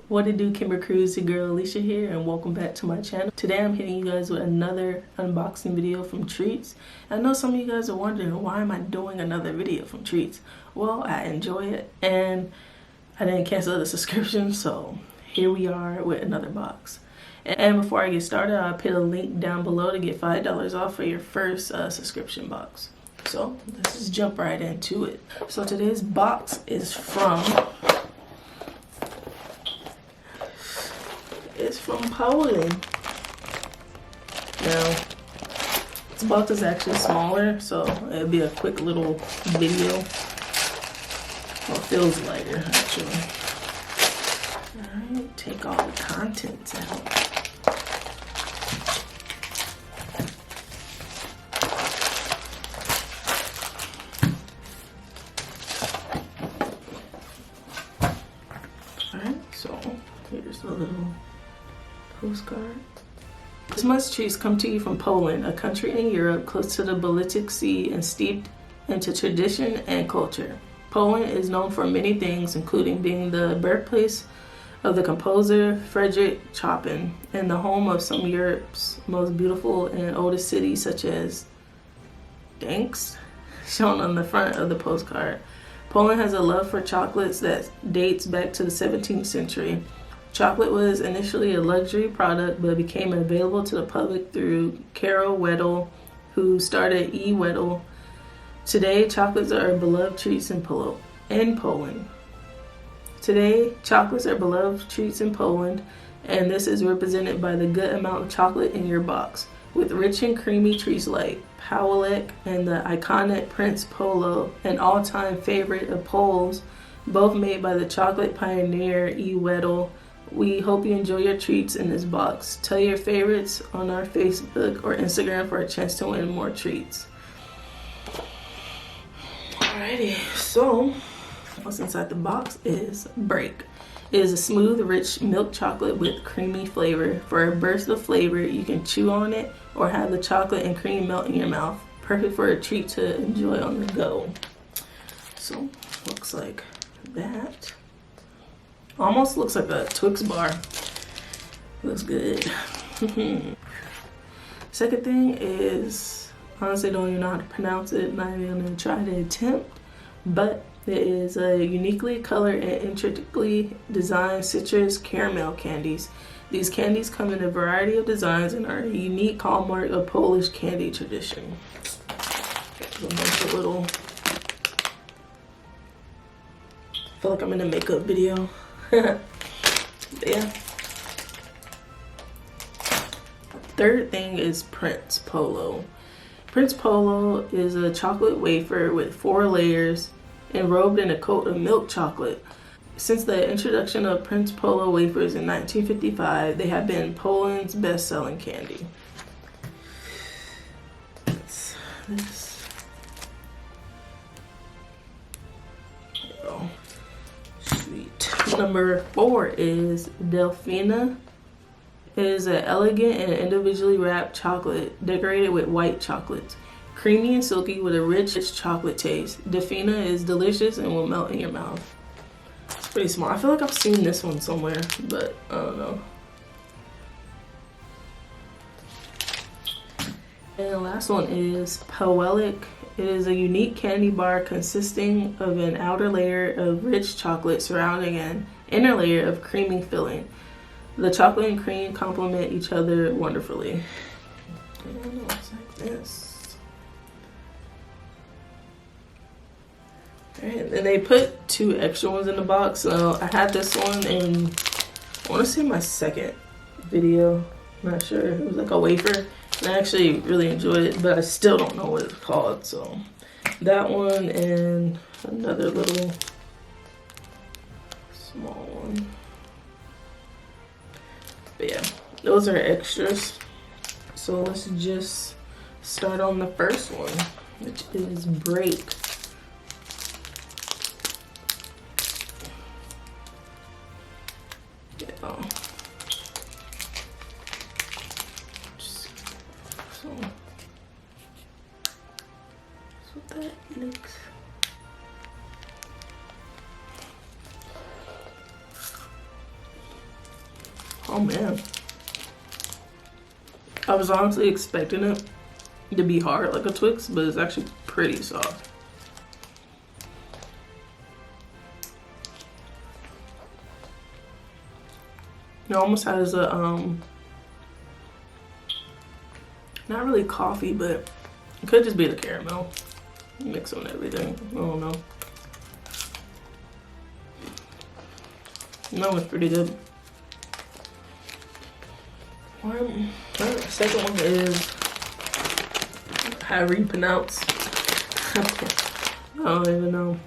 What it do, Kimber Cruz, your girl Alicia here, and welcome back to my channel. Today I'm hitting you guys with another unboxing video from Treats. I know some of you guys are wondering, why am I doing another video from Treats? Well, I enjoy it and I didn't cancel the subscription, so here we are with another box. And before I get started, I'll put a link down below to get $5 off for your first subscription box. So let's just jump right into it. So today's box is from Poland. Now, this box is actually smaller, so it'll be a quick little video. Well, it feels lighter, actually. Alright, take all the contents out. Alright, so here's the little postcard. This month's treats come to you from Poland, a country in Europe close to the Baltic Sea and steeped into tradition and culture. Poland is known for many things, including being the birthplace of the composer Frederick Chopin and the home of some of Europe's most beautiful and oldest cities, such as Gdansk, shown on the front of the postcard. Poland has a love for chocolates that dates back to the 17th century. Chocolate was initially a luxury product, but became available to the public through Karol Wedel, who started E. Wedel. Today, chocolates are beloved treats in Poland. Today, chocolates are beloved treats in Poland, and this is represented by the good amount of chocolate in your box, with rich and creamy treats like Pawelek and the iconic Prince Polo, an all-time favorite of Poles, both made by the chocolate pioneer E. Wedel. We hope you enjoy your treats in this box. Tell your favorites on our Facebook or Instagram for a chance to win more treats. Alrighty, so what's inside the box is Break. It is a smooth, rich milk chocolate with creamy flavor. For a burst of flavor, you can chew on it or have the chocolate and cream melt in your mouth. Perfect for a treat to enjoy on the go. So, looks like that. Almost looks like a Twix bar. Looks good. Second thing is, honestly don't even know how to pronounce it. Not even gonna try to attempt. But it is a uniquely colored and intricately designed citrus caramel candies. These candies come in a variety of designs and are a unique hallmark of Polish candy tradition. There's a bunch of little, I feel like I'm in a makeup video. Yeah. Third thing is Prince Polo. Prince Polo is a chocolate wafer with 4 layers enrobed in a coat of milk chocolate. Since the introduction of Prince Polo wafers in 1955, they have been Poland's best-selling candy. That's this. There we go. Sweet. Number 4 is Delfina. It is an elegant and individually wrapped chocolate decorated with white chocolates. Creamy and silky with a rich chocolate taste. Delfina is delicious and will melt in your mouth. It's pretty small. I feel like I've seen this one somewhere, but I don't know. And the last one is Pawelek. It is a unique candy bar consisting of an outer layer of rich chocolate surrounding an inner layer of creamy filling. The chocolate and cream complement each other wonderfully. And it looks like this. Alright, and they put 2 extra ones in the box. So I had this one in, I want to say my second video. I'm not sure. It was like a wafer. And I actually really enjoyed it, but I still don't know what it's called. So that one and another little small one. But yeah, those are extras. So let's just start on the first one, which is Break. Yeah. So that's what that Phoenix. Oh man. I was honestly expecting it to be hard like a Twix, but it's actually pretty soft. It almost has a not really coffee, but it could just be the caramel mix on everything. I don't know. That was pretty good. The second one is however you pronounce. I don't even know.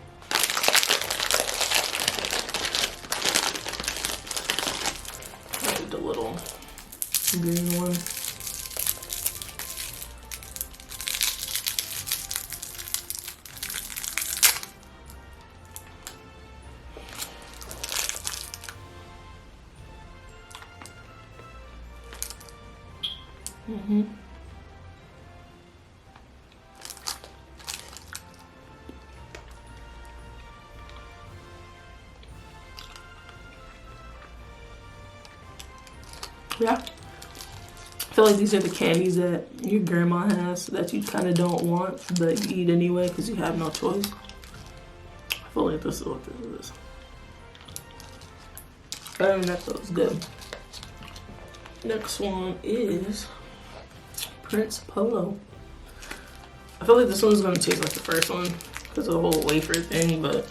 I need the little green one. Yeah, I feel like these are the candies that your grandma has that you kind of don't want, but you eat anyway because you have no choice. I feel like this is what this is. And that feels good. Next one is Prince Polo. I feel like this one's gonna taste like the first one because of the whole wafer thing, but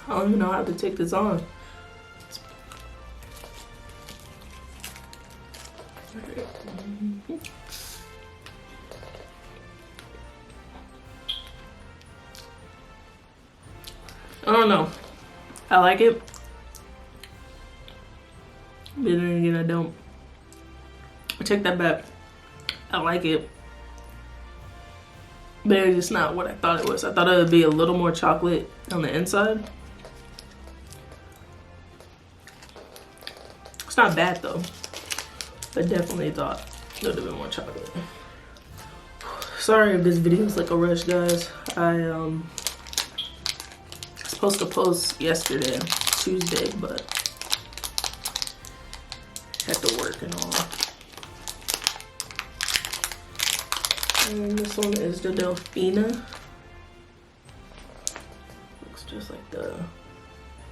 I don't even know how to take this on. I don't know. I like it. But then again, I don't. I take that back. I like it. But it's just not what I thought it was. I thought it would be a little more chocolate on the inside. It's not bad though. But definitely thought it would have been more chocolate. Sorry if this video is like a rush, guys. I was supposed to post yesterday, Tuesday, but had to work and all. And this one is the Delfina. Looks just like the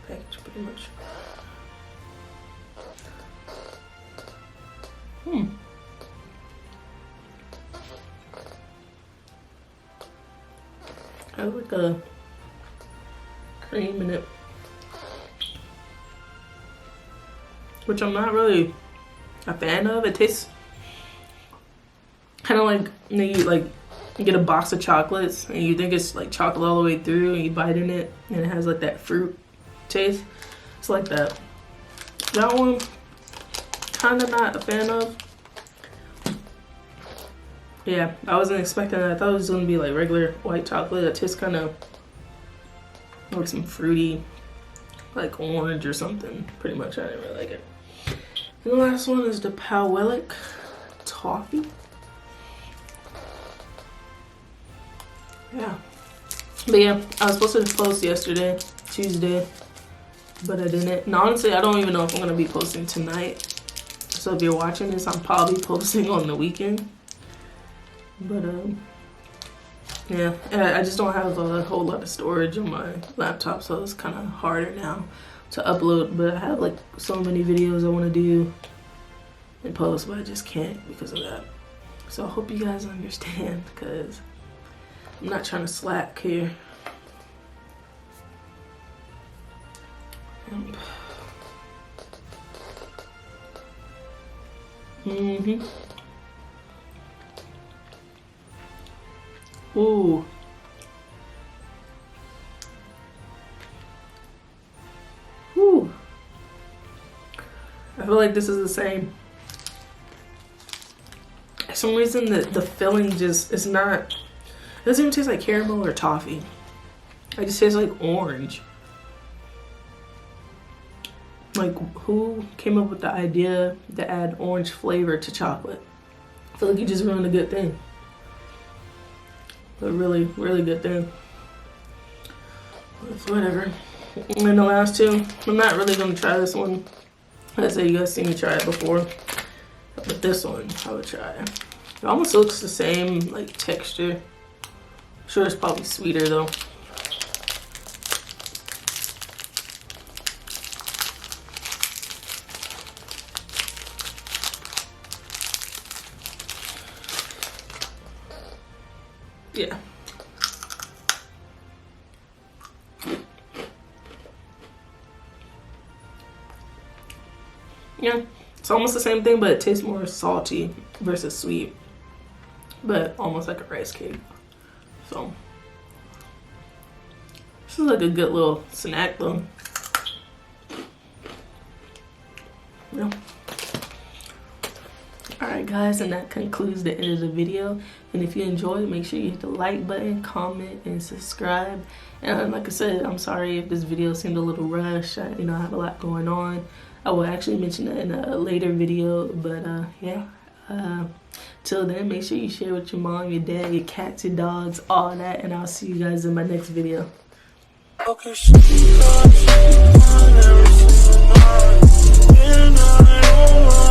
package pretty much. I have like a cream in it, which I'm not really a fan of. It tastes kind of like you get a box of chocolates and you think it's like chocolate all the way through, and you bite in it and it has like that fruit taste. It's like that. That one, kind of not a fan of. Yeah, I wasn't expecting that. I thought it was gonna be like regular white chocolate. It tastes kind of like some fruity, like orange or something. Pretty much, I didn't really like it. And the last one is the Powellic Toffee. Yeah. But yeah, I was supposed to post yesterday, Tuesday, but I didn't. And honestly, I don't even know if I'm gonna be posting tonight. So if you're watching this, I'm probably posting on the weekend. But yeah, I just don't have a whole lot of storage on my laptop, so it's kind of harder now to upload. But I have like so many videos I want to do and post, but I just can't because of that. So I hope you guys understand, because I'm not trying to slack here. Ooh. Ooh. I feel like this is the same. For some reason the filling just is not, it doesn't even taste like caramel or toffee. It just tastes like orange. Like, who came up with the idea to add orange flavor to chocolate? I feel like you just ruined a good thing. A really, really good thing. But whatever. And the last two, I'm not really gonna try this one. I say you guys seen me try it before. But this one, I would try. It almost looks the same, like, texture. Sure, it's probably sweeter though. Yeah. Yeah, it's almost the same thing, but it tastes more salty versus sweet. But almost like a rice cake. So, this is like a good little snack though. Yeah. Alright guys, and that concludes the end of the video. And if you enjoyed, make sure you hit the like button, comment, and subscribe. And like I said, I'm sorry if this video seemed a little rushed. I have a lot going on. I will actually mention that in a later video. But yeah. Till then, make sure you share with your mom, your dad, your cats, your dogs, all that. And I'll see you guys in my next video. Okay.